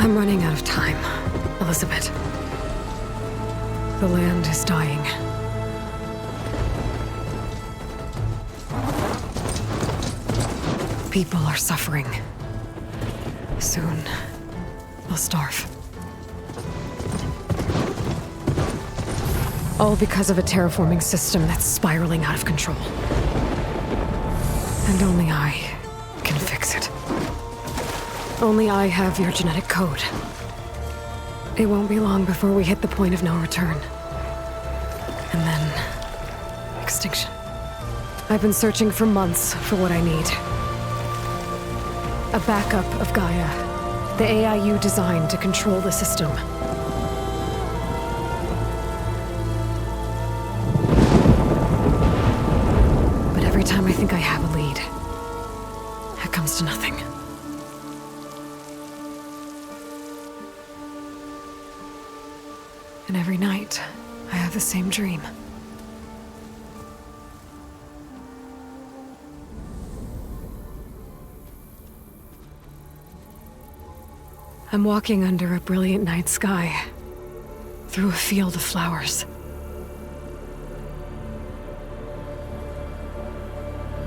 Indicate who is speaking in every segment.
Speaker 1: I'm running out of time, Elizabeth. The land is dying. People are suffering. Soon, they'll starve. All because of a terraforming system that's spiraling out of control. And only I can fix it. Only I have your genetic code. It won't be long before we hit the point of no return. And then... extinction. I've been searching for months for what I need. A backup of Gaia. The AI you designed to control the system. But every time I think I have a lead, it comes to nothing. And every night, I have the same dream. I'm walking under a brilliant night sky, through a field of flowers.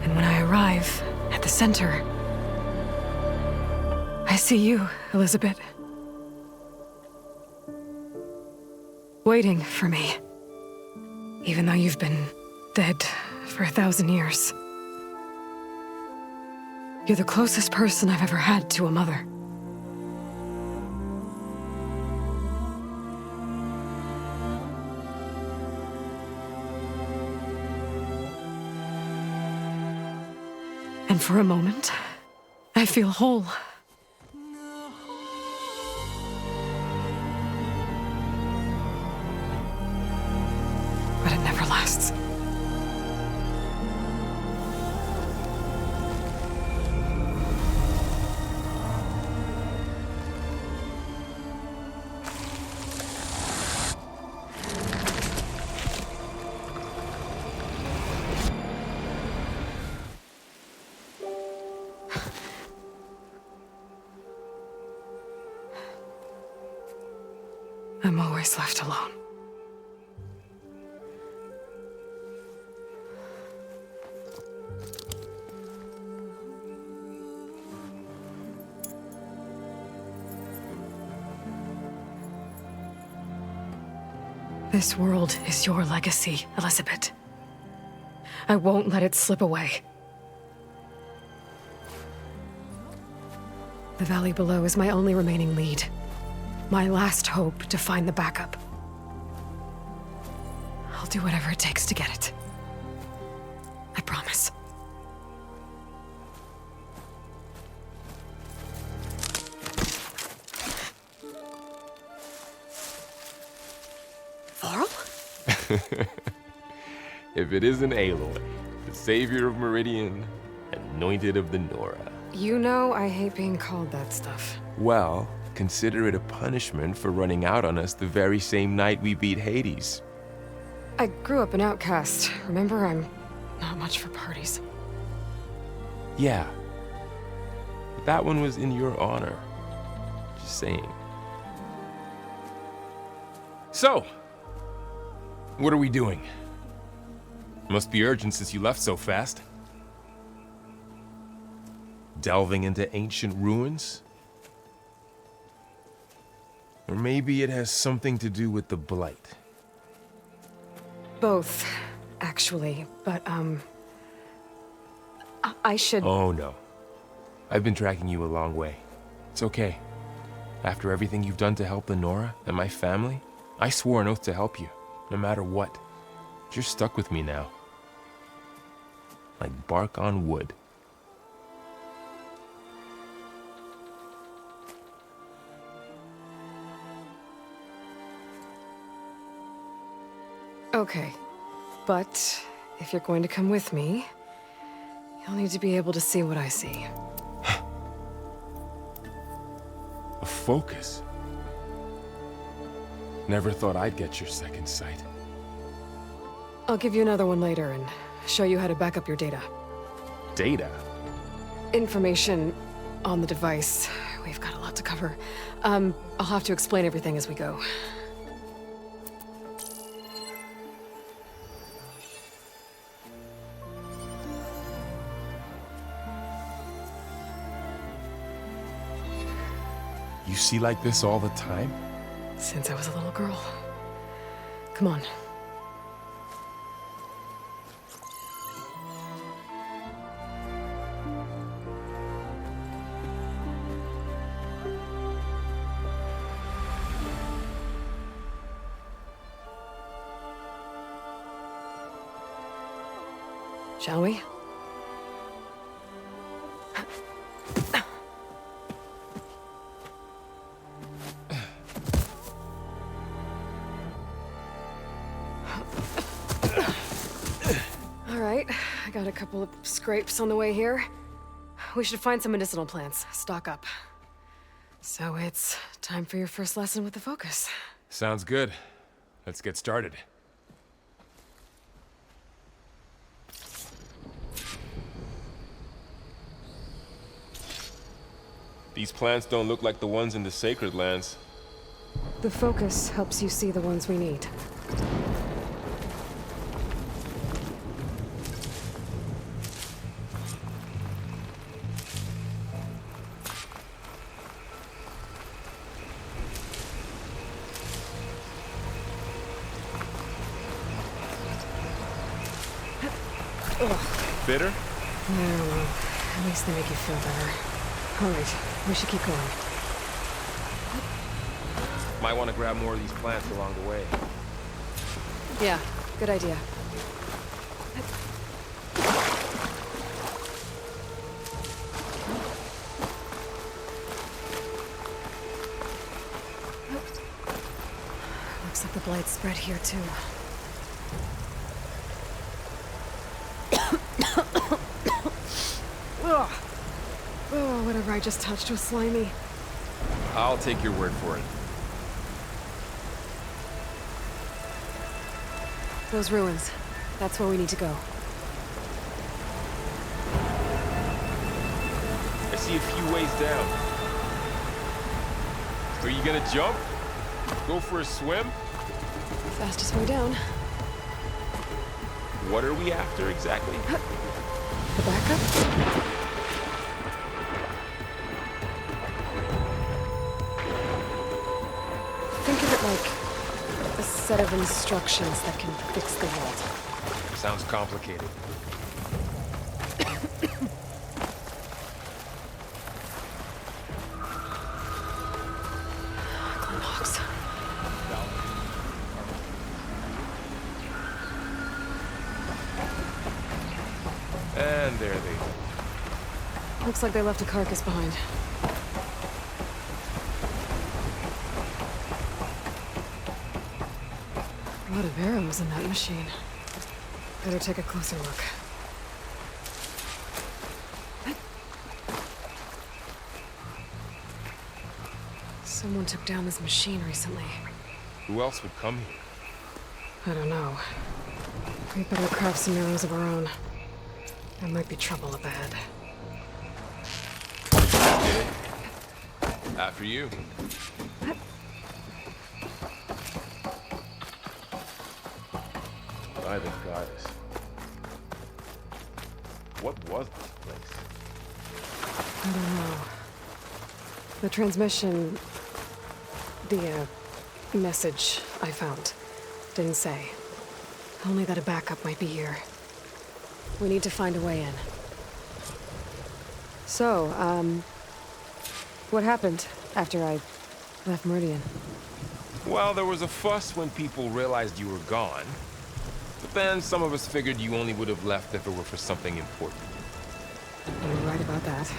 Speaker 1: And when I arrive at the center, I see you, Elizabeth. Waiting for me. Even though you've been dead for 1,000 years. You're the closest person I've ever had to a mother. And for a moment, I feel whole. But it never lasts. I'm always left alone. This world is your legacy, Elizabeth. I won't let it slip away. The valley below is my only remaining lead. My last hope to find the backup. I'll do whatever it takes to get it. I promise. Varl?
Speaker 2: If it isn't Aloy, the savior of Meridian, anointed of the Nora.
Speaker 1: You know I hate being called that stuff.
Speaker 2: Well, consider it a punishment for running out on us the very same night we beat Hades.
Speaker 1: I grew up an outcast. Remember, I'm not much for parties.
Speaker 2: Yeah. But that one was in your honor. Just saying. So, what are we doing? Must be urgent since you left so fast. Delving into ancient ruins? Or maybe it has something to do with the Blight.
Speaker 1: Both, actually, but, I should...
Speaker 2: Oh, no. I've been tracking you a long way. It's okay. After everything you've done to help the Nora and my family, I swore an oath to help you, no matter what. You're stuck with me now. Like bark on wood.
Speaker 1: Okay, but if you're going to come with me, you'll need to be able to see what I see.
Speaker 2: A focus? Never thought I'd get your second sight.
Speaker 1: I'll give you another one later and show you how to back up your data.
Speaker 2: Data?
Speaker 1: Information on the device we've got a lot to cover. I'll have to explain everything as we go.
Speaker 2: You see like this all the time?
Speaker 1: Since I was a little girl. Come on. Shall we? All right, I got a couple of scrapes on the way here. We should find some medicinal plants, stock up. So it's time for your first lesson with the Focus.
Speaker 2: Sounds good. Let's get started. These plants don't look like the ones in the Sacred Lands.
Speaker 1: The Focus helps you see the ones we need.
Speaker 2: Bitter?
Speaker 1: No, at least they make you feel better. All right, we should keep going.
Speaker 2: Might want to grab more of these plants along the way.
Speaker 1: Yeah, good idea. Looks like the blight's spread here too. Ugh. Oh, whatever I just touched was slimy.
Speaker 2: I'll take your word for it.
Speaker 1: Those ruins. That's where we need to go.
Speaker 2: I see a few ways down. Are you gonna jump? Go for a swim?
Speaker 1: Fastest way down.
Speaker 2: What are we after exactly?
Speaker 1: The backup? Think of it like a set of instructions that can fix the world.
Speaker 2: Sounds complicated.
Speaker 1: Clocks.
Speaker 2: And there they go.
Speaker 1: Looks like they left a carcass behind. A lot of arrows in that machine. Better take a closer look. Someone took down this machine recently.
Speaker 2: Who else would come here?
Speaker 1: I don't know. We better craft some arrows of our own. There might be trouble up ahead.
Speaker 2: After you. By the goddess. What was this place?
Speaker 1: I don't know. The transmission... the, message I found didn't say. Only that a backup might be here. We need to find a way in. So, what happened after I left Meridian?
Speaker 2: Well, there was a fuss when people realized you were gone. But then some of us figured you only would have left if it were for something important.
Speaker 1: You're right about that.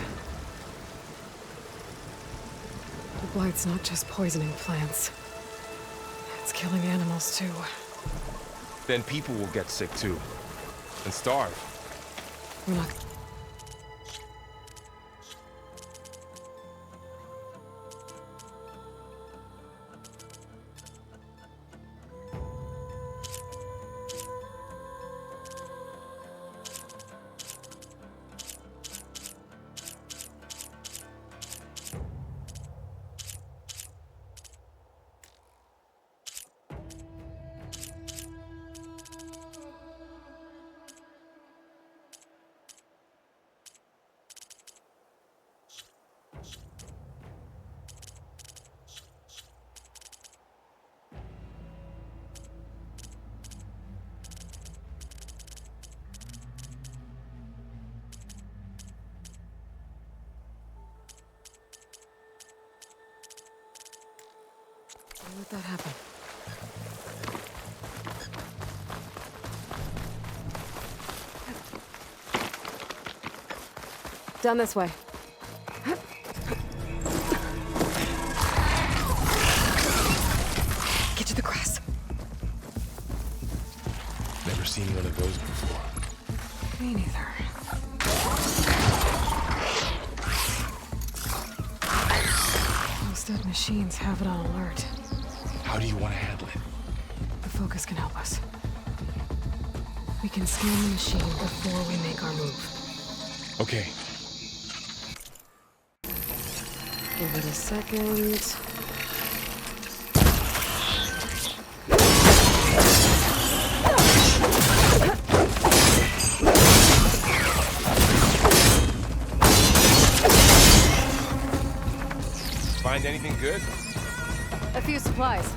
Speaker 1: The blight's not just poisoning plants. It's killing animals, too.
Speaker 2: Then people will get sick too. And starve.
Speaker 1: We're not... Let that happen. Down this way. Get to the grass.
Speaker 2: Never seen one of those before.
Speaker 1: Me neither. Those dead machines have it on alert.
Speaker 2: How do you want to handle it?
Speaker 1: The focus can help us. We can scan the machine before we make our move.
Speaker 2: Okay.
Speaker 1: Give it a second.
Speaker 2: Find anything good?
Speaker 1: A few supplies.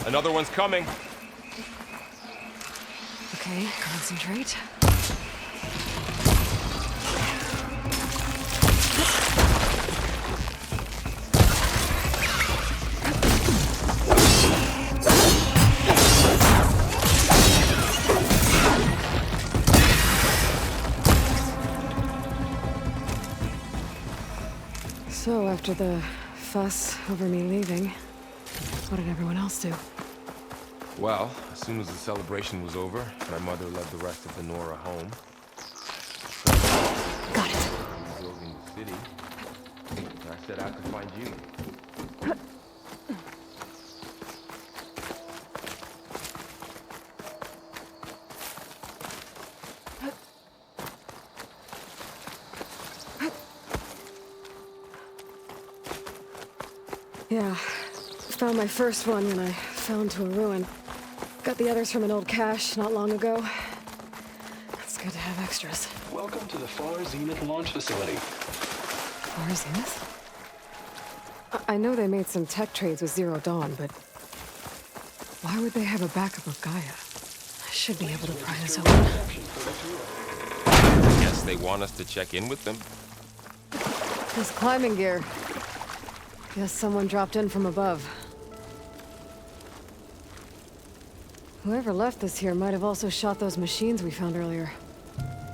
Speaker 2: Another one's coming.
Speaker 1: Okay, concentrate. So, after the fuss over me leaving, what did everyone else do?
Speaker 2: Well, as soon as the celebration was over, my mother led the rest of the Nora home.
Speaker 1: Got it.
Speaker 2: Building the city. I set out to find you.
Speaker 1: Yeah. Found my first one when I fell into a ruin. Got the others from an old cache not long ago. It's good to have extras.
Speaker 3: Welcome to the Far Zenith launch facility.
Speaker 1: Far Zenith? I know they made some tech trades with Zero Dawn, but why would they have a backup of Gaia? I should be able to pry this open.
Speaker 2: Guess they want us to check in with them.
Speaker 1: This climbing gear. Guess someone dropped in from above. Whoever left this here might have also shot those machines we found earlier.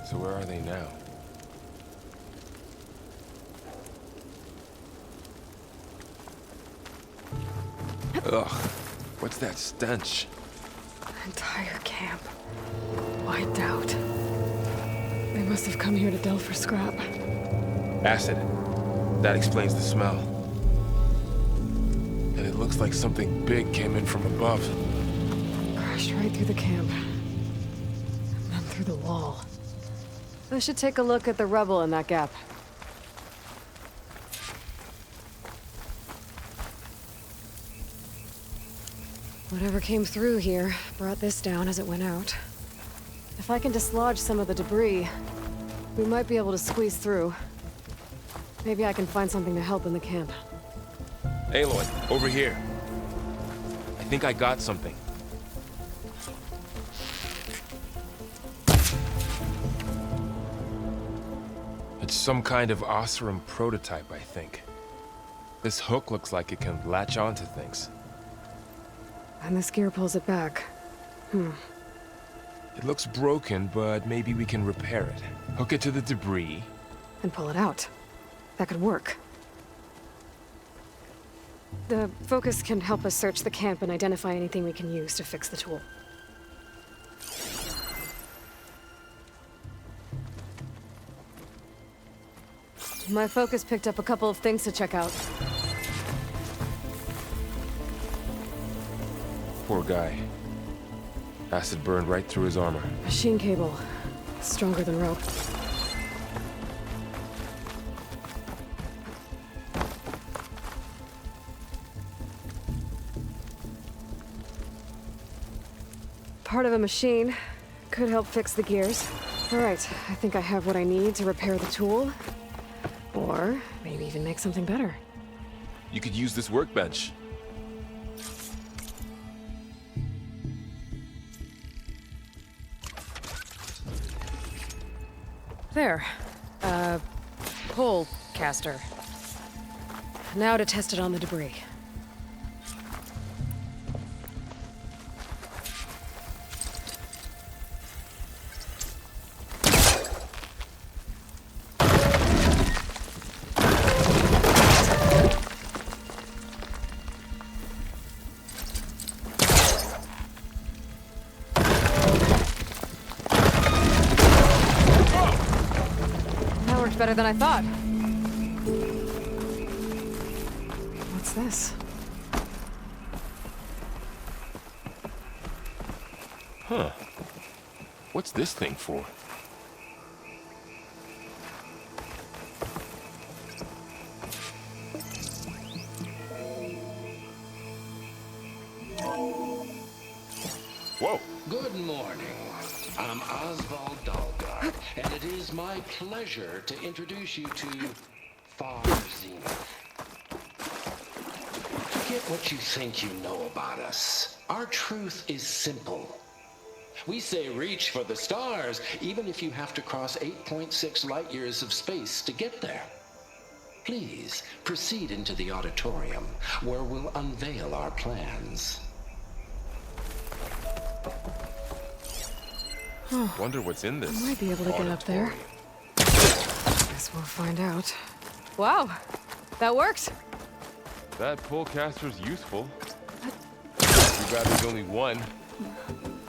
Speaker 2: So where are they now? Ugh, what's that stench?
Speaker 1: Entire camp. Wiped out. They must have come here to delve for scrap.
Speaker 2: Acid. That explains the smell. And it looks like something big came in from above.
Speaker 1: Crashed right through the camp. And then through the wall. I should take a look at the rubble in that gap. Whatever came through here brought this down as it went out. If I can dislodge some of the debris, we might be able to squeeze through. Maybe I can find something to help in the camp.
Speaker 2: Aloy, over here. I think I got something. It's some kind of Oseram prototype, I think. This hook looks like it can latch onto things.
Speaker 1: And this gear pulls it back.
Speaker 2: It looks broken, but maybe we can repair it. Hook it to the debris.
Speaker 1: And pull it out. That could work. The focus can help us search the camp and identify anything we can use to fix the tool. My focus picked up a couple of things to check out.
Speaker 2: Poor guy. Acid burned right through his armor.
Speaker 1: Machine cable. Stronger than rope. Part of a machine. Could help fix the gears. All right, I think I have what I need to repair the tool. Or maybe even make something better.
Speaker 2: You could use this workbench.
Speaker 1: There. Pole caster. Now to test it on the debris. That worked better than I thought. What's this?
Speaker 2: Huh. What's this thing for? Whoa.
Speaker 3: Good morning. I'm Oswald Dahlgard, and it is my pleasure to introduce you to Far Zenith. Forget what you think you know about us. Our truth is simple. We say reach for the stars, even if you have to cross 8.6 light years of space to get there. Please proceed into the auditorium, where we'll unveil our plans.
Speaker 2: Wonder what's in this.
Speaker 1: I might be able to get up there.
Speaker 2: auditorium.
Speaker 1: Guess we'll find out. Wow, that worked.
Speaker 2: That pullcaster's useful. Too bad there's only one.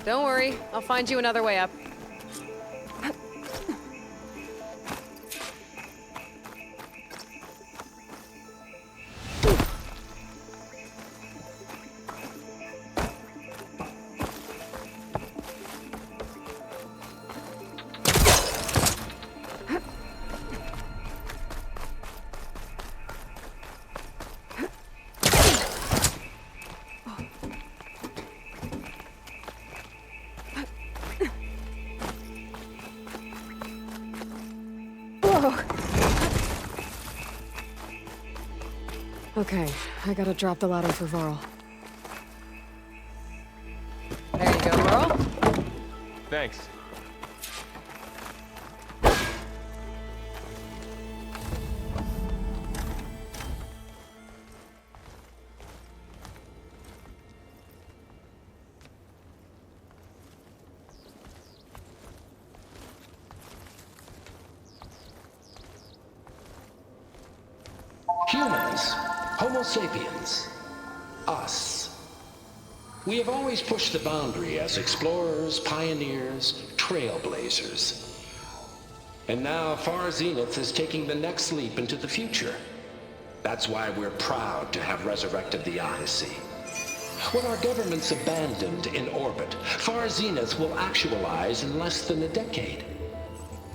Speaker 1: Don't worry, I'll find you another way up. Okay, I gotta drop the ladder for Varl. There you go, Varl.
Speaker 2: Thanks.
Speaker 3: Humans, Homo sapiens, us. We have always pushed the boundary as explorers, pioneers, trailblazers. And now Far Zenith is taking the next leap into the future. That's why we're proud to have resurrected the Odyssey. What our governments abandoned in orbit, Far Zenith will actualize in less than a decade.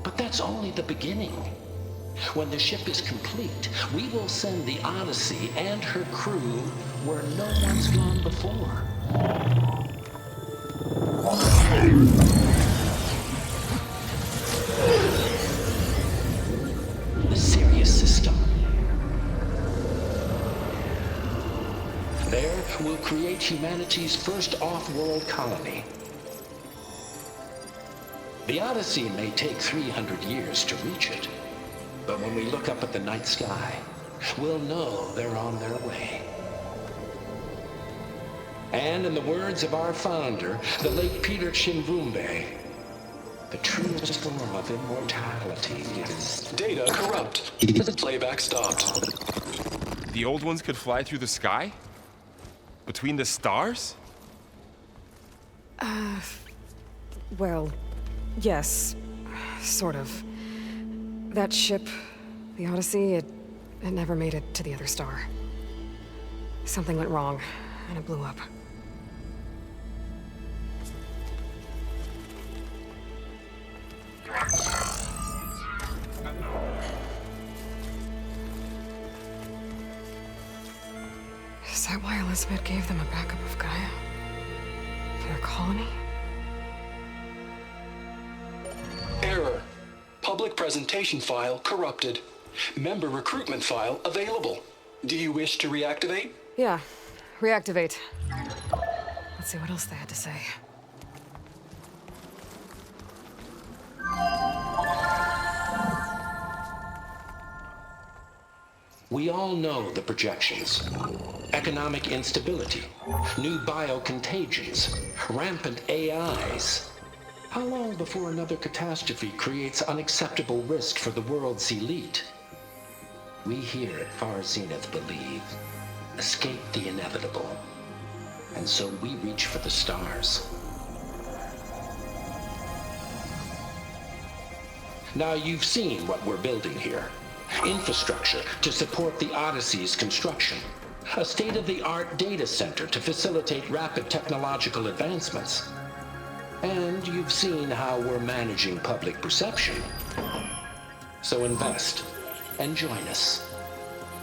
Speaker 3: But that's only the beginning. When the ship is complete, we will send the Odyssey and her crew where no one's gone before. The Sirius system. There, we'll create humanity's first off-world colony. The Odyssey may take 300 years to reach it. But when we look up at the night sky, we'll know they're on their way. And in the words of our founder, the late Peter Chimvumbe, the truest form of immortality is...
Speaker 4: Data corrupt. Playback stopped.
Speaker 2: The old ones could fly through the sky? Between the stars?
Speaker 1: Well, yes, sort of. That ship, the Odyssey, it never made it to the other star. Something went wrong, and it blew up. Is that why Elizabeth gave them a backup of Gaia? For their colony?
Speaker 4: Error. Public presentation file corrupted. Member recruitment file available. Do you wish to reactivate?
Speaker 1: Yeah, reactivate. Let's see what else they had to say.
Speaker 3: We all know the projections. Economic instability, new biocontagions, rampant AIs. How long before another catastrophe creates unacceptable risk for the world's elite? We here at Far Zenith believe, escape the inevitable. And so we reach for the stars. Now you've seen what we're building here. Infrastructure to support the Odyssey's construction. A state-of-the-art data center to facilitate rapid technological advancements. And you've seen how we're managing public perception. So invest and join us.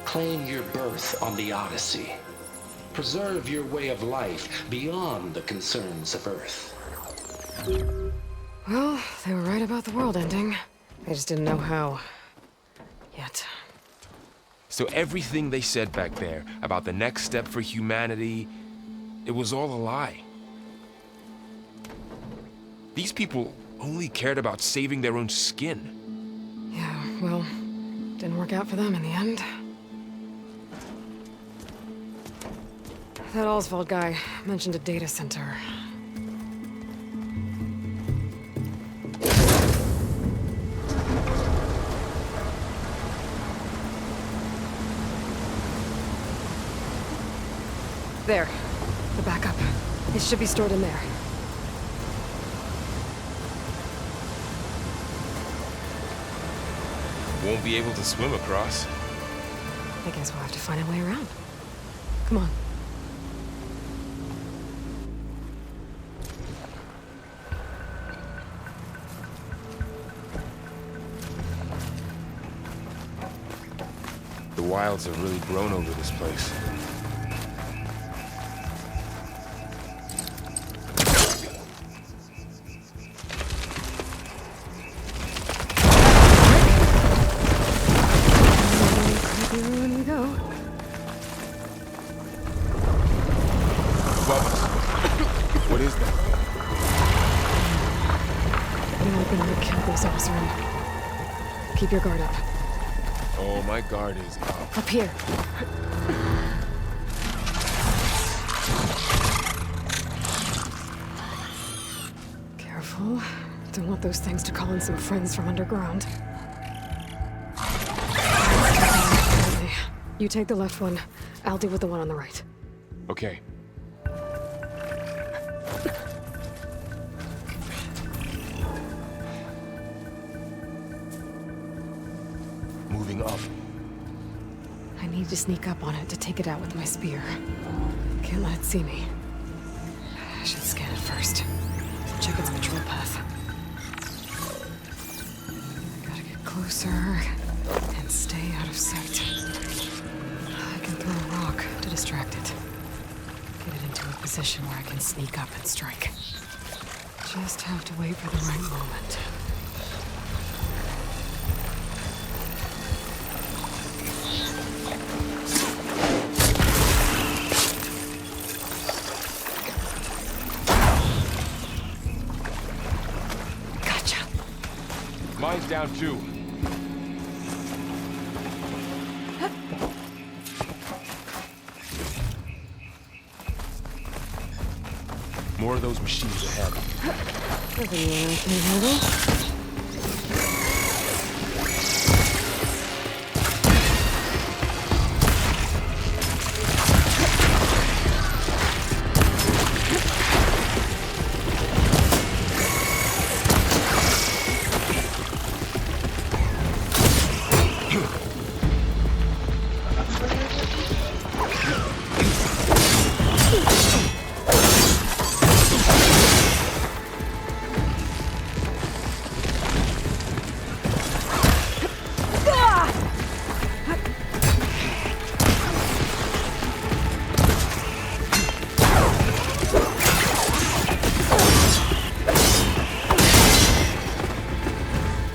Speaker 3: Claim your berth on the Odyssey. Preserve your way of life beyond the concerns of Earth.
Speaker 1: Well, they were right about the world ending. I just didn't know how. Yet.
Speaker 2: So everything they said back there about the next step for humanity, it was all a lie. These people only cared about saving their own skin.
Speaker 1: Yeah, well, didn't work out for them in the end. That Oswald guy mentioned a data center. There. The backup. It should be stored in there.
Speaker 2: Won't be able to swim across.
Speaker 1: I guess we'll have to find a way around. Come on.
Speaker 2: The wilds have really grown over this place. What is that?
Speaker 1: You might be able to kill those Osram. Keep your guard up.
Speaker 2: Oh, my guard is up.
Speaker 1: Up here. Careful. Don't want those things to call in some friends from underground. You take the left one. I'll deal with the one on the right.
Speaker 2: Okay. Moving up.
Speaker 1: I need to sneak up on it to take it out with my spear. Can't let it see me. I should scan it first. Check its patrol path. Gotta get closer and stay out of sight. I can throw a rock to distract it. Get it into a position where I can sneak up and strike. Just have to wait for the right moment.
Speaker 2: Mine's down too. More of those machines ahead.
Speaker 1: Nothing I can't handle.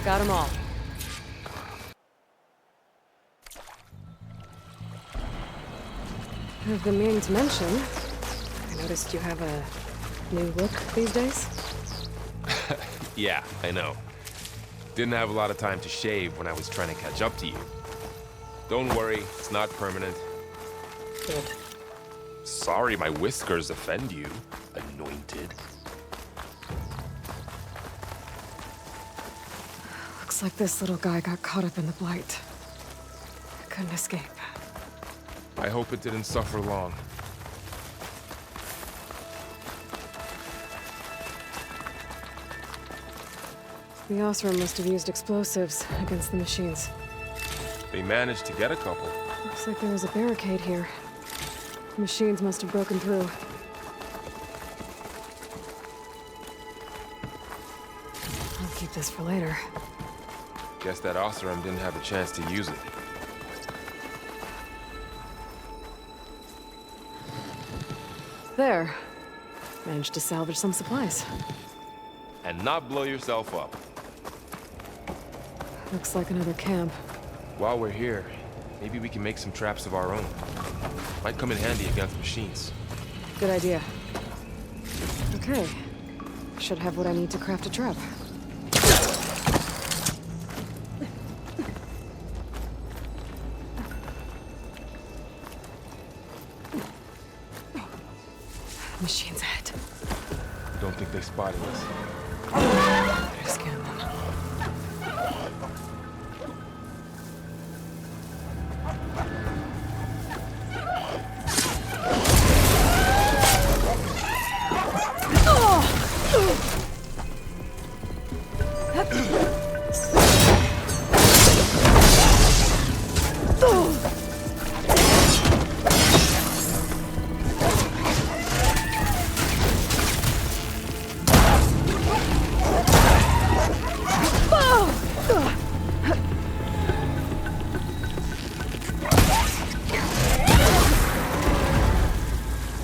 Speaker 1: Got them all. I've been meaning to mention, I noticed you have a new look these days.
Speaker 2: Yeah, I know. Didn't have a lot of time to shave when I was trying to catch up to you. Don't worry, it's not permanent.
Speaker 1: Good.
Speaker 2: Sorry my whiskers offend you, anointed.
Speaker 1: Looks like this little guy got caught up in the blight. Couldn't escape.
Speaker 2: I hope it didn't suffer long.
Speaker 1: The Osram must have used explosives against the machines.
Speaker 2: They managed to get a couple.
Speaker 1: Looks like there was a barricade here. The machines must have broken through. I'll keep this for later.
Speaker 2: Guess that Osram didn't have a chance to use it.
Speaker 1: There. Managed to salvage some supplies.
Speaker 2: And not blow yourself up.
Speaker 1: Looks like another camp.
Speaker 2: While we're here, maybe we can make some traps of our own. Might come in handy against machines.
Speaker 1: Good idea. Okay. Should have what I need to craft a trap. Machines ahead.
Speaker 2: Don't think they spotted us.
Speaker 1: Better scan them.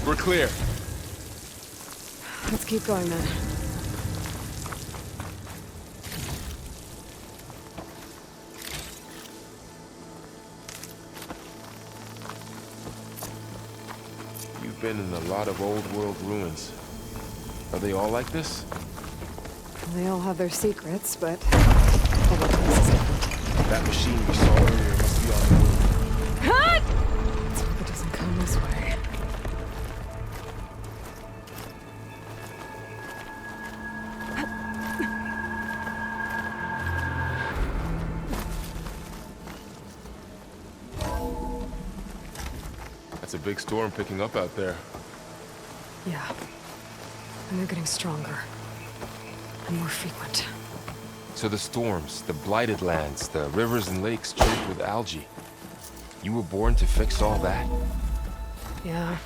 Speaker 2: We're clear.
Speaker 1: Let's keep going then.
Speaker 2: You've been in a lot of old world ruins. Are they all like this?
Speaker 1: They all have their secrets, but every place is different.
Speaker 2: That machine we saw earlier must be on the move.
Speaker 1: Cut! Let's hope it doesn't come this way.
Speaker 2: That's a big storm picking up out there.
Speaker 1: Yeah. And they're getting stronger. And more frequent.
Speaker 2: So the storms, the blighted lands, the rivers and lakes choked with algae. You were born to fix all that?
Speaker 1: Yeah.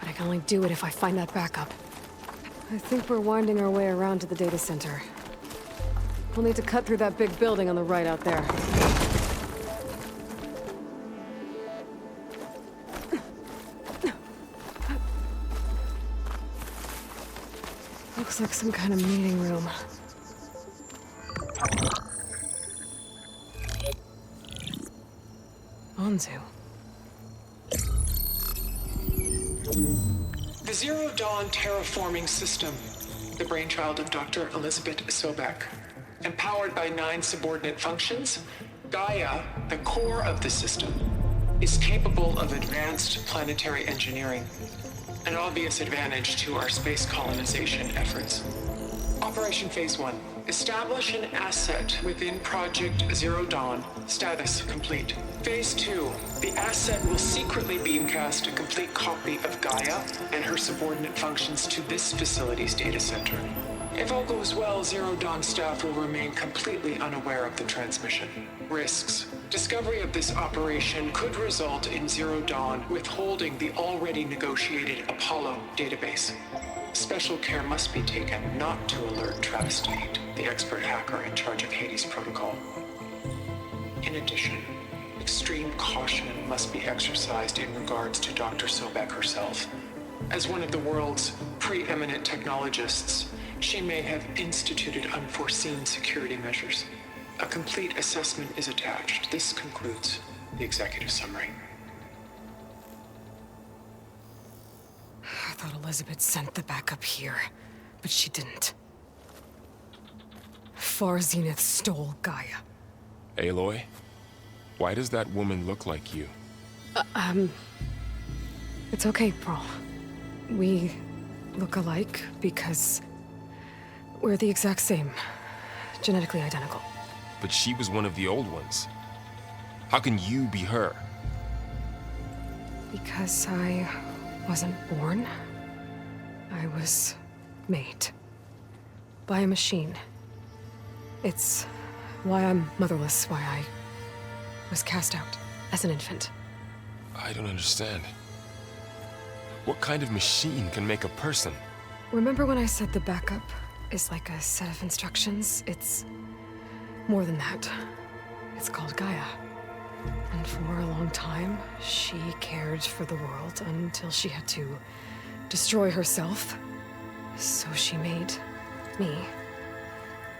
Speaker 1: But I can only do it if I find that backup. I think we're winding our way around to the data center. We'll need to cut through that big building on the right out there. Looks like some kind of meeting room. Anzu.
Speaker 5: The Zero Dawn terraforming system, the brainchild of Dr. Elizabeth Sobek. Empowered by 9 subordinate functions, Gaia, the core of the system, is capable of advanced planetary engineering, an obvious advantage to our space colonization efforts. Operation Phase 1. Establish an asset within Project Zero Dawn. Status complete. Phase 2. The asset will secretly beamcast a complete copy of Gaia and her subordinate functions to this facility's data center. If all goes well, Zero Dawn staff will remain completely unaware of the transmission. Risks. Discovery of this operation could result in Zero Dawn withholding the already negotiated Apollo database. Special care must be taken not to alert Travis Tate, the expert hacker in charge of Hades Protocol. In addition, extreme caution must be exercised in regards to Dr. Sobek herself. As one of the world's preeminent technologists, she may have instituted unforeseen security measures. A complete assessment is attached. This concludes the executive summary.
Speaker 1: I thought Elizabeth sent the backup here, but she didn't. Far Zenith stole Gaia.
Speaker 2: Aloy? Why does that woman look like you?
Speaker 1: It's okay, Pearl. We look alike because we're the exact same. Genetically identical.
Speaker 2: But she was one of the old ones. How can you be her?
Speaker 1: Because I wasn't born. I was made. By a machine. It's why I'm motherless, why I was cast out as an infant.
Speaker 2: I don't understand. What kind of machine can make a person?
Speaker 1: Remember when I said the backup is like a set of instructions? It's more than that. It's called Gaia. And for a long time, she cared for the world until she had to destroy herself. So she made me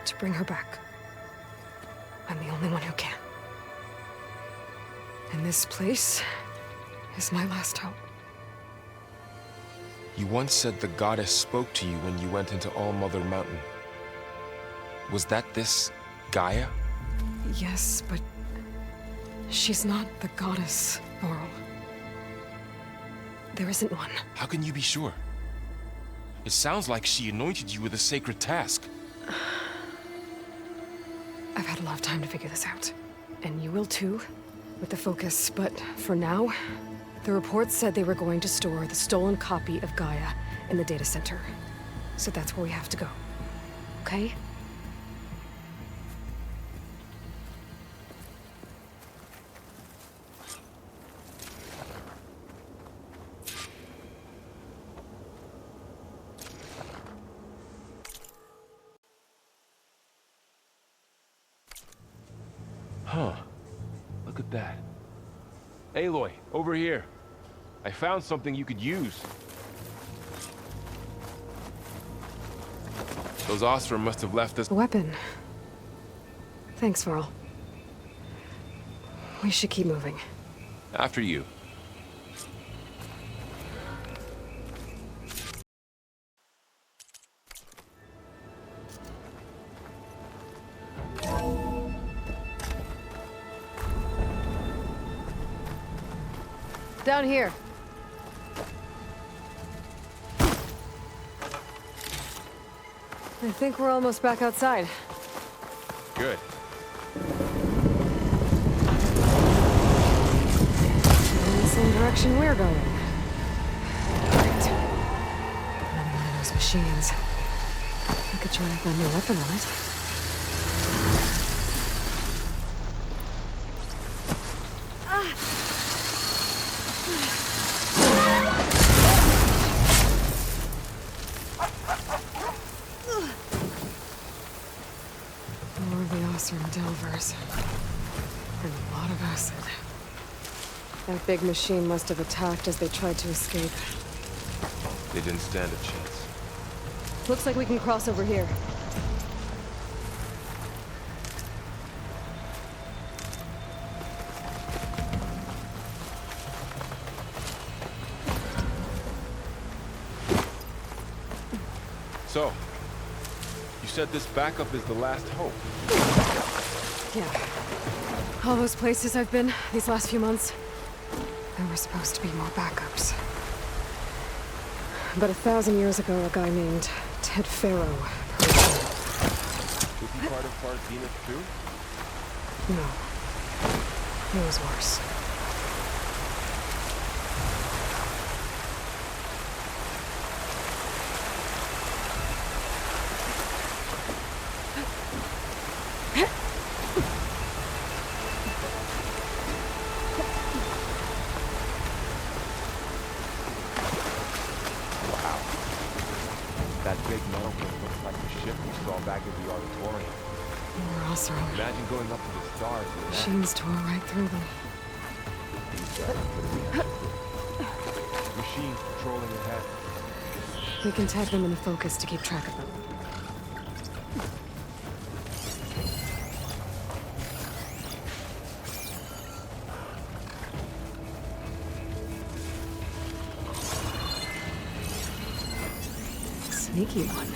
Speaker 1: to bring her back. I'm the only one who can. And this place is my last hope.
Speaker 2: You once said the goddess spoke to you when you went into All-Mother Mountain. Was that this Gaia?
Speaker 1: Yes, but she's not the goddess, Laurel. There isn't one.
Speaker 2: How can you be sure? It sounds like she anointed you with a sacred task.
Speaker 1: I've had a lot of time to figure this out. And you will too, with the focus. But for now, the reports said they were going to store the stolen copy of Gaia in the data center. So that's where we have to go. Okay?
Speaker 2: Huh. Look at that. Aloy, over here. I found something you could use. Those Ostrom must have left us.
Speaker 1: A weapon. Thanks, Varl. We should keep moving.
Speaker 2: After you.
Speaker 1: Down here. I think we're almost back outside.
Speaker 2: Good.
Speaker 1: In the same direction we're going. Great. Another one of those machines. I could try out that new weapon on it. More of the Ostrom Delvers. And a lot of acid. That big machine must have attacked as they tried to escape.
Speaker 2: They didn't stand a chance.
Speaker 1: Looks like we can cross over here.
Speaker 2: So, you said this backup is the last hope.
Speaker 1: Yeah. All those places I've been these last few months, there were supposed to be more backups. But 1,000 years ago, a guy named Ted Farrow.
Speaker 2: Was he part of Part Zenith too?
Speaker 1: No. It was worse.
Speaker 2: That big metal thing looks like the ship we saw back in the auditorium.
Speaker 1: More Ostrom.
Speaker 2: Imagine going up to the stars with that.
Speaker 1: Machines tore right through them.
Speaker 2: Machines patrolling ahead.
Speaker 1: We can tag them in the focus to keep track of them. Sneaky one.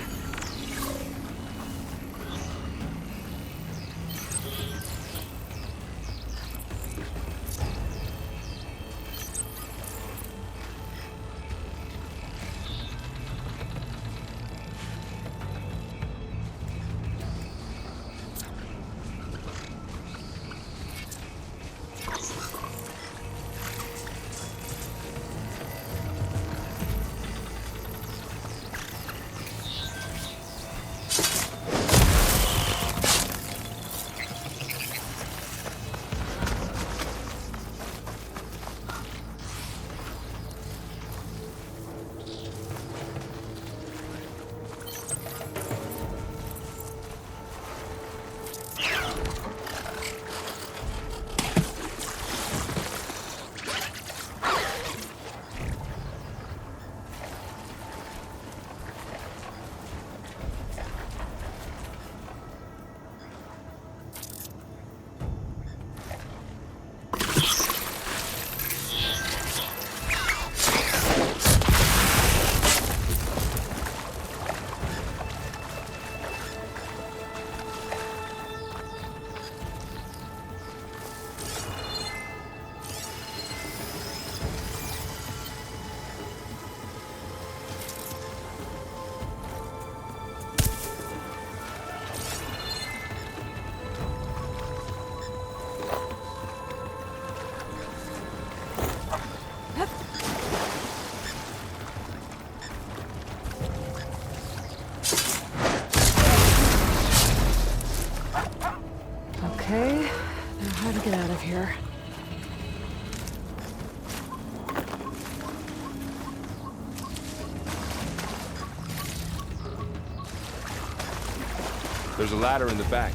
Speaker 2: There's a ladder in the back.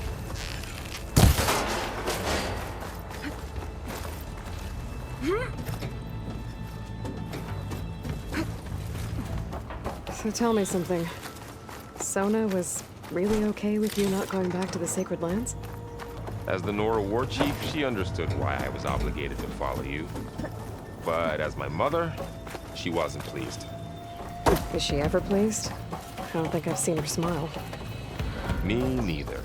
Speaker 1: So tell me something. Sona was really okay with you not going back to the Sacred Lands?
Speaker 2: As the Nora war chief, she understood why I was obligated to follow you. But as my mother, she wasn't pleased.
Speaker 1: Is she ever pleased? I don't think I've seen her smile.
Speaker 2: Me neither.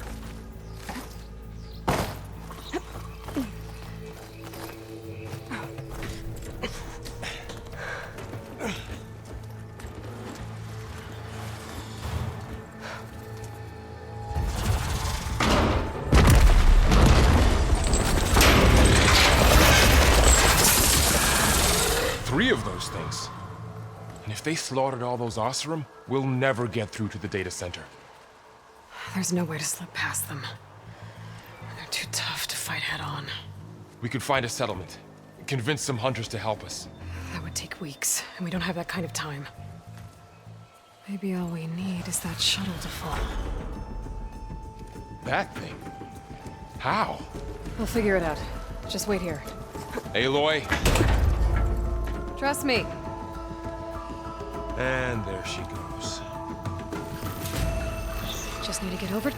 Speaker 2: Three of those things. And if they slaughtered all those Oseram, we'll never get through to the data center.
Speaker 1: There's no way to slip past them. They're too tough to fight head-on.
Speaker 2: We could find a settlement. Convince some hunters to help us.
Speaker 1: That would take weeks, and we don't have that kind of time. Maybe all we need is that shuttle to fall.
Speaker 2: That thing? How?
Speaker 1: We'll figure it out. Just wait here.
Speaker 2: Aloy.
Speaker 1: Trust me.
Speaker 2: And there she goes.
Speaker 1: Just need to get over. If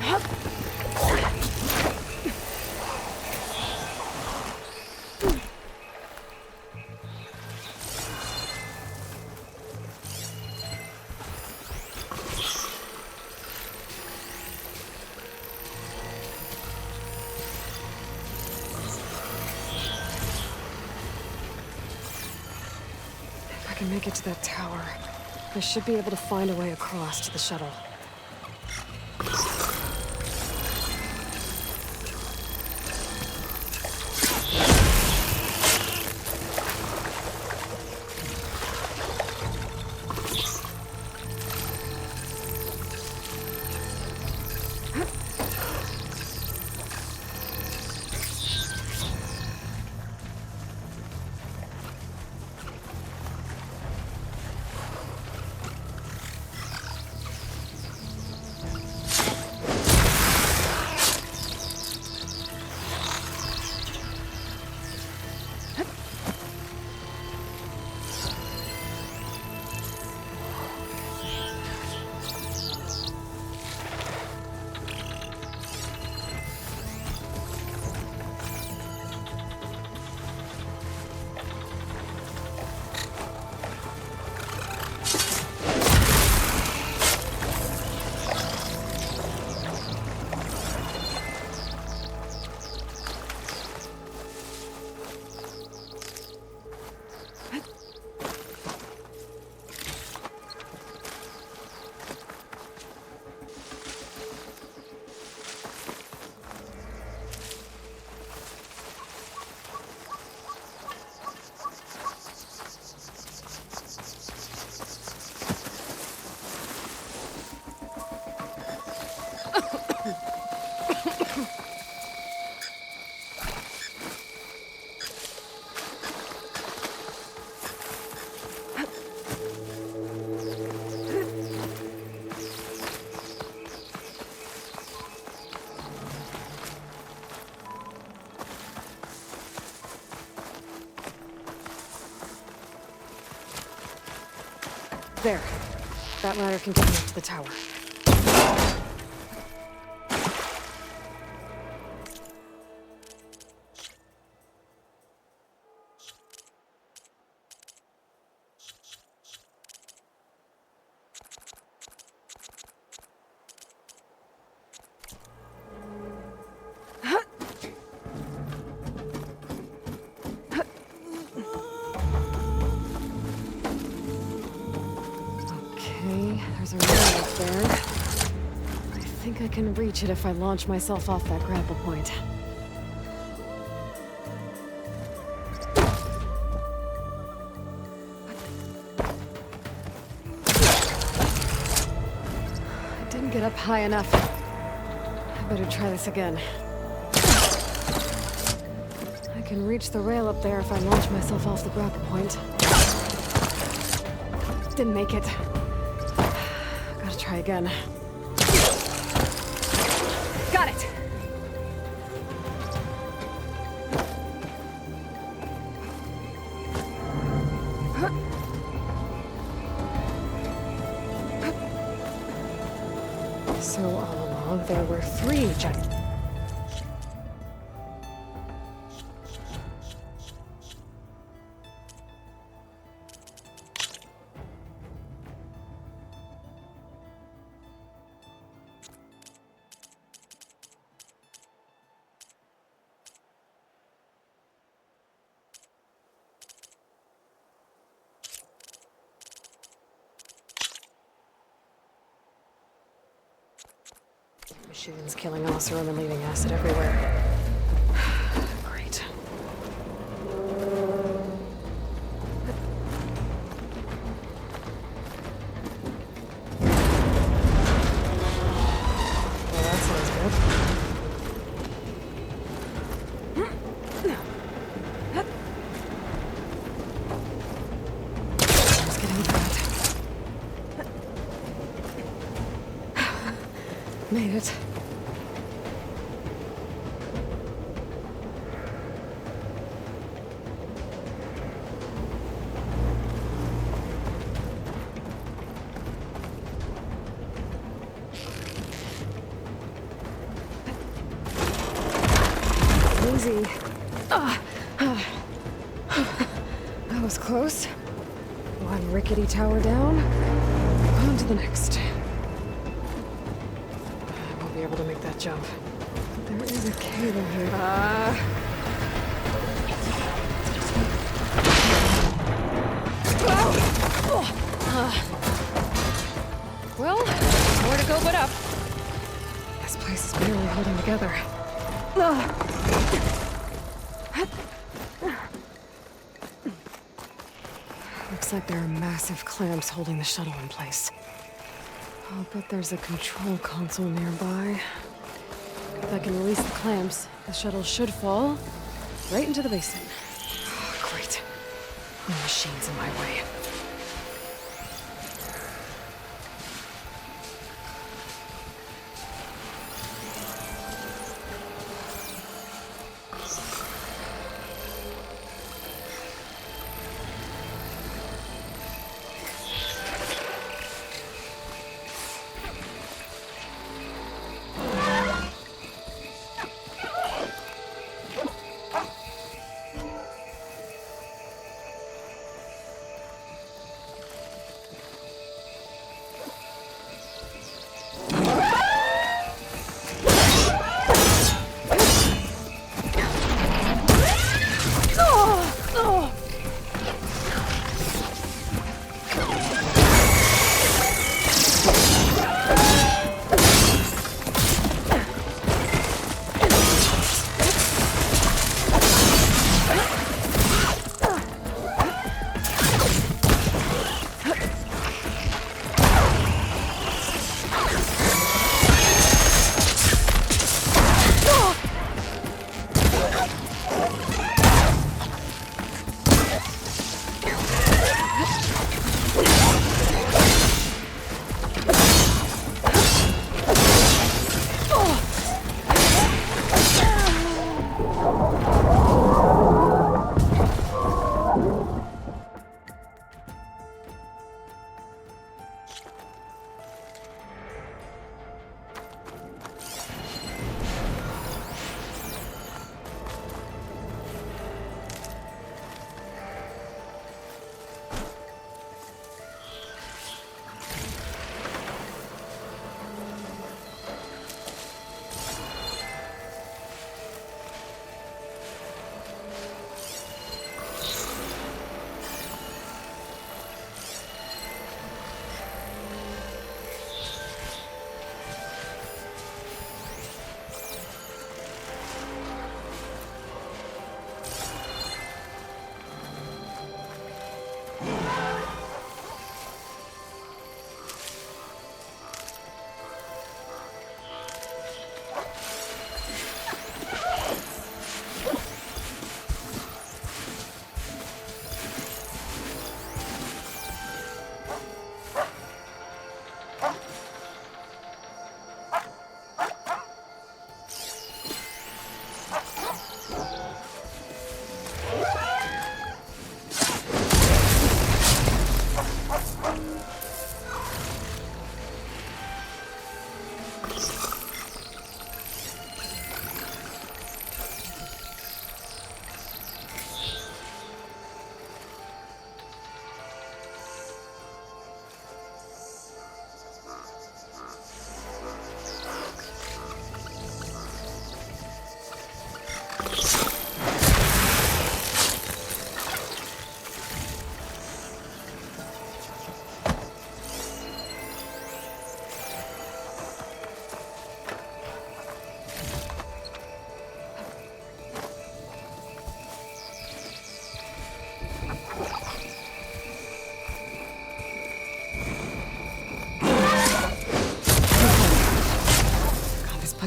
Speaker 1: I can make it to that tower, I should be able to find a way across to the shuttle. There. That ladder can get me up to the tower. There's a rail up there. I think I can reach it if I launch myself off that grapple point. I didn't get up high enough. I better try this again. I can reach the rail up there if I launch myself off the grapple point. Didn't make it. Gotta try again. Got it! So all along, there were 3 giant... machines killing Oseram and leaving acid everywhere. Great. Well, that sounds good. It's getting bad. Made it. Easy. That was close. One rickety tower down. On to the next. I won't be able to make that jump. There is a cable here. Well, more to go but up. This place is barely holding together. Looks like there are massive clamps holding the shuttle in place. I'll bet there's a control console nearby. If I can release the clamps, the shuttle should fall right into the basin. Oh, great. No machines in my way.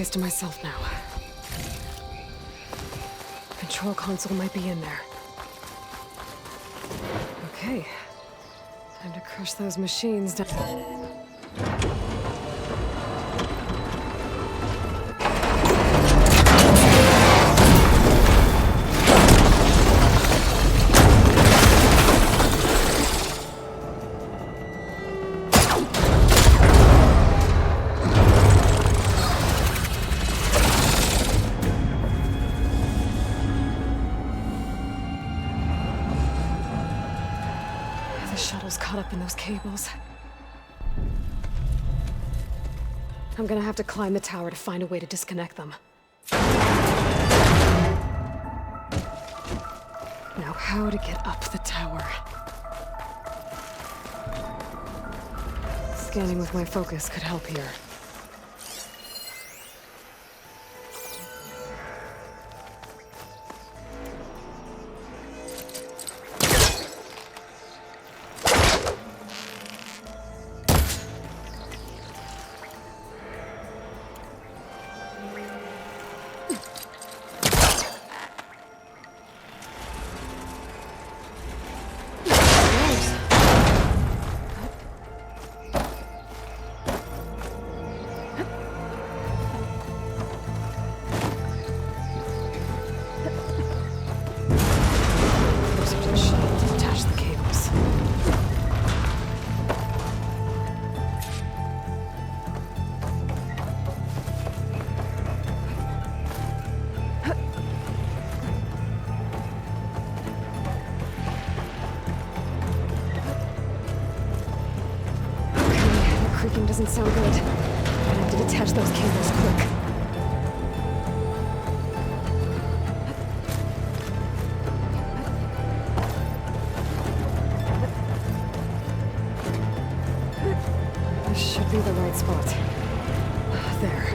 Speaker 1: place to myself now. Control console might be in there. Okay. Time to crush those machines down. The shuttle's caught up in those cables. I'm gonna have to climb the tower to find a way to disconnect them. Now, how to get up the tower? Scanning with my focus could help here. Creaking doesn't sound good. I have to detach those cables quick. This should be the right spot. There.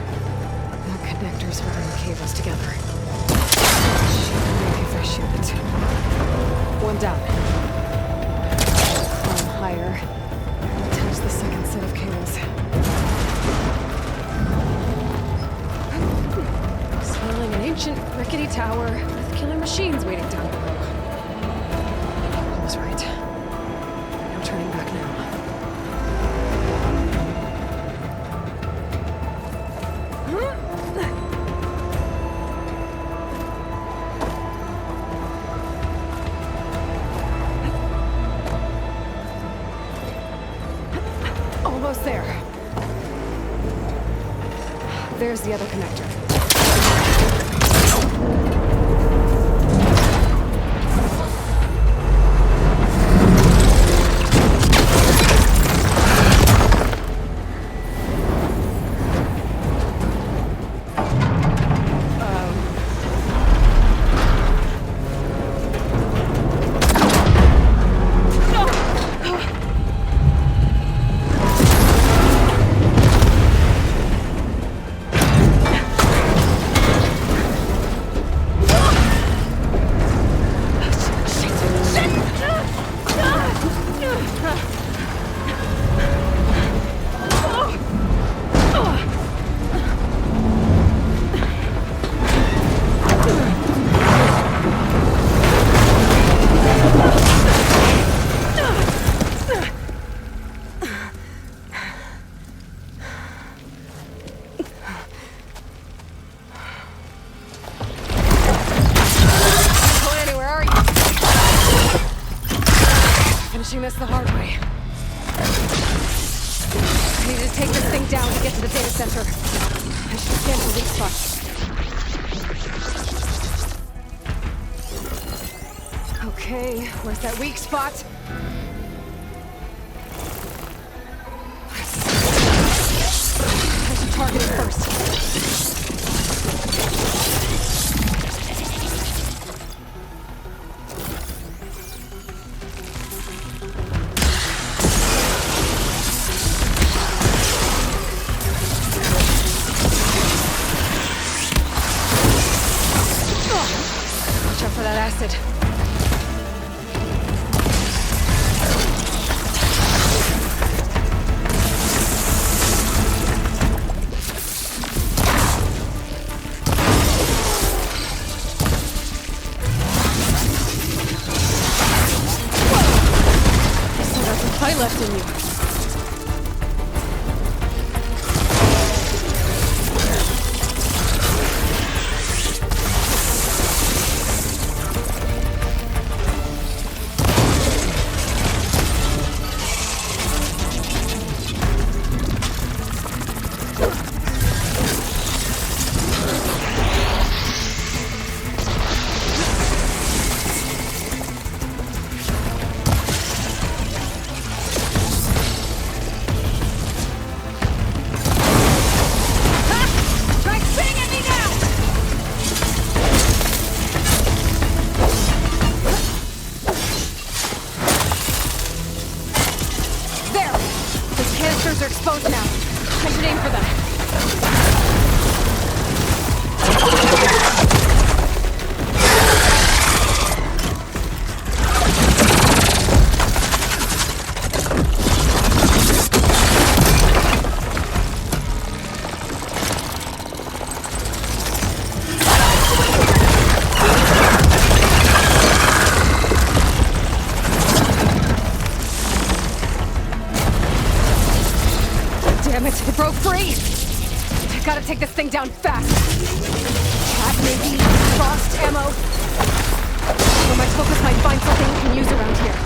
Speaker 1: The connectors holding the cables together. Should work if I shoot it. One down. Climb higher. Attach the second set of cables. Scaling an ancient, rickety tower with killer machines waiting down below. I was right. No turning back now. Almost there. There's the other connector. This the hard way. I need to take this thing down to get to the data center. I should scan for weak spots. Okay, where's that weak spot? I should target it first. Watch out for that acid. I left in you. Are exposed now. I should aim for them. Damn it, it broke free! I gotta take this thing down fast. Chat maybe, lost ammo. Or my focus might find something we can use around here.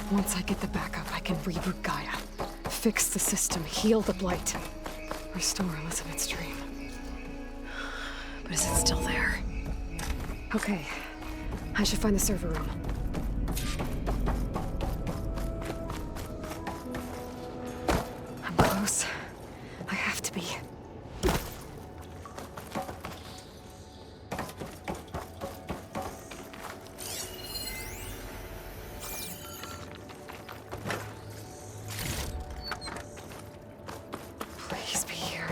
Speaker 1: Once I get the backup, I can reboot Gaia. Fix the system, heal the Blight. Restore Elizabeth's dream. But is it still there? Okay. I should find the server room. I'm close. I have to be. Please be here.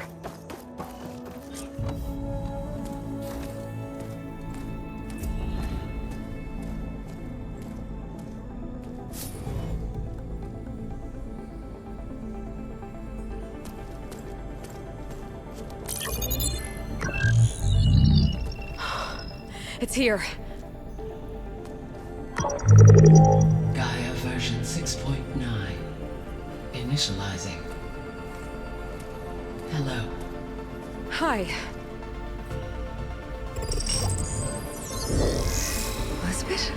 Speaker 1: It's here.
Speaker 6: Gaia version 6.9. Initializing. Hello.
Speaker 1: Hi. Elizabeth?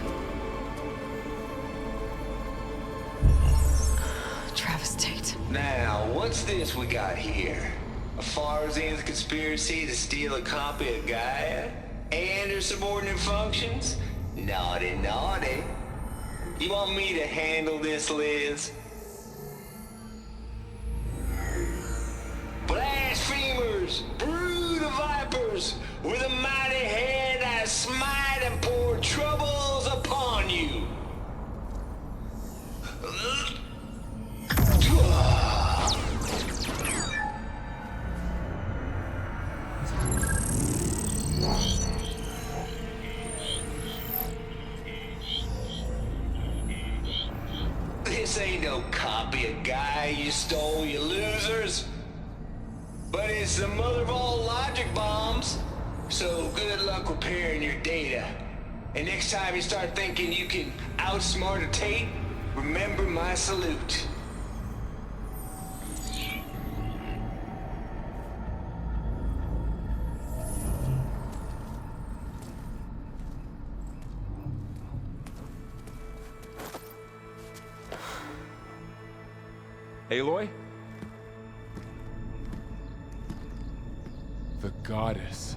Speaker 1: Travis Tate.
Speaker 7: Now, what's this we got here? A Farzian's conspiracy to steal a copy of Gaia? And her subordinate functions? Naughty, naughty. You want me to handle this, Liz? Blasphemers! Brood of vipers! With a mighty hand I smite and pour troubles upon you! This ain't no copy of Guy you stole, you losers. But it's the mother of all logic bombs. So good luck repairing your data. And next time you start thinking you can outsmart a tape, remember my salute.
Speaker 2: Aloy? The goddess.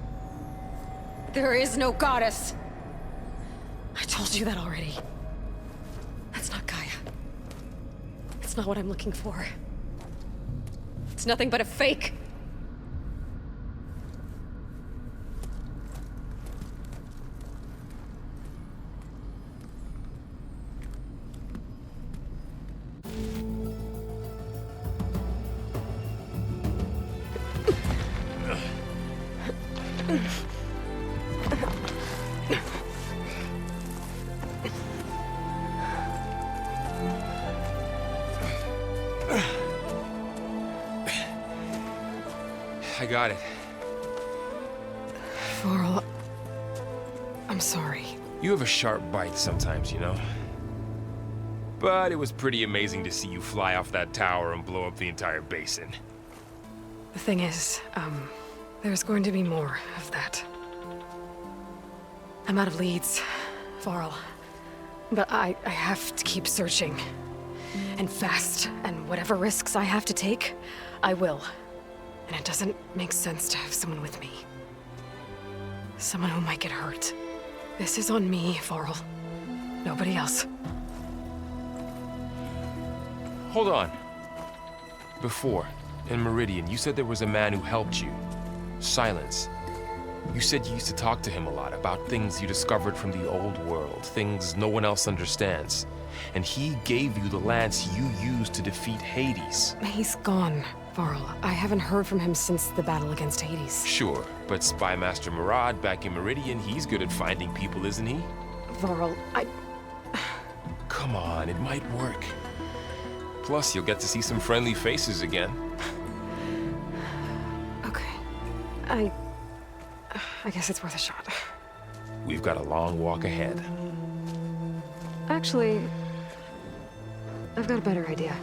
Speaker 1: There is no goddess. I told you that already. That's not Gaia. It's not what I'm looking for. It's nothing but a fake.
Speaker 2: I got it.
Speaker 1: Varl, I'm sorry.
Speaker 2: You have a sharp bite sometimes, you know? But it was pretty amazing to see you fly off that tower and blow up the entire basin.
Speaker 1: The thing is, there's going to be more of that. I'm out of leads, Varl. But I have to keep searching. And fast. And whatever risks I have to take, I will. And it doesn't make sense to have someone with me. Someone who might get hurt. This is on me, Varl. Nobody else.
Speaker 2: Hold on. Before, in Meridian, you said there was a man who helped you. Silence. You said you used to talk to him a lot about things you discovered from the old world, things no one else understands. And he gave you the lance you used to defeat Hades.
Speaker 1: He's gone, Varl. I haven't heard from him since the battle against Hades.
Speaker 2: Sure, but Spy Master Murad back in Meridian, he's good at finding people, isn't he?
Speaker 1: Varl,
Speaker 2: Come on, it might work. Plus, you'll get to see some friendly faces again.
Speaker 1: Okay. I guess it's worth a shot.
Speaker 2: We've got a long walk ahead.
Speaker 1: Actually, I've got a better idea.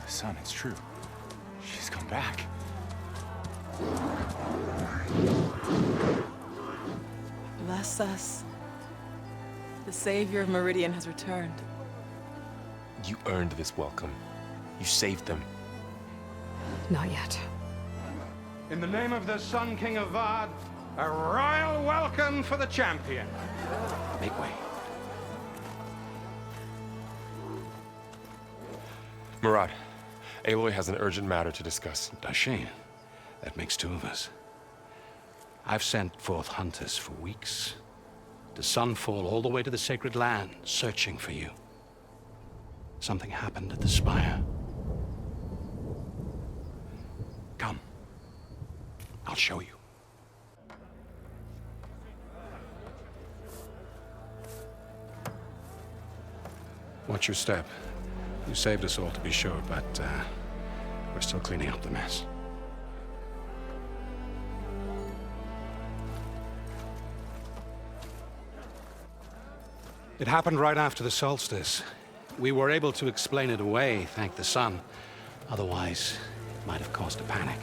Speaker 8: Son, it's true. She's come back.
Speaker 9: Bless us. The savior of Meridian has returned.
Speaker 2: You earned this welcome. You saved them.
Speaker 1: Not yet.
Speaker 10: In the name of the Sun King of Vard, a royal welcome for the champion.
Speaker 8: Make way.
Speaker 2: Murad, Aloy has an urgent matter to discuss.
Speaker 8: Dashane, that makes two of us. I've sent forth hunters for weeks, to Sunfall all the way to the Sacred Land, searching for you. Something happened at the Spire. Come. I'll show you. Watch your step. You saved us all, to be sure, but we're still cleaning up the mess. It happened right after the solstice. We were able to explain it away, thank the sun. Otherwise, it might have caused a panic.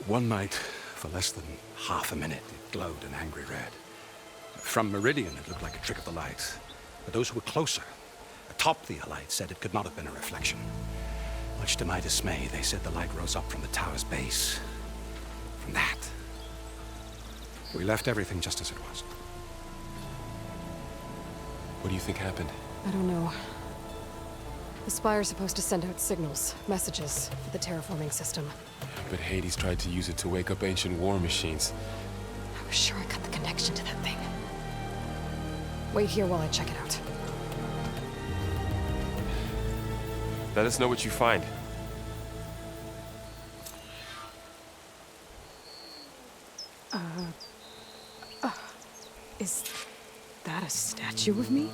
Speaker 8: One night, for less than half a minute, it glowed an angry red. From Meridian, it looked like a trick of the light. But those who were closer, atop the light, said it could not have been a reflection. Much to my dismay, they said the light rose up from the tower's base. From that. We left everything just as it was.
Speaker 2: What do you think happened?
Speaker 1: I don't know. The Spire's supposed to send out signals, messages, for the terraforming system.
Speaker 2: But Hades tried to use it to wake up ancient war machines.
Speaker 1: I was sure I got the connection to that thing. Wait here while I check it out.
Speaker 2: Let us know what you find.
Speaker 1: Is that a statue of me?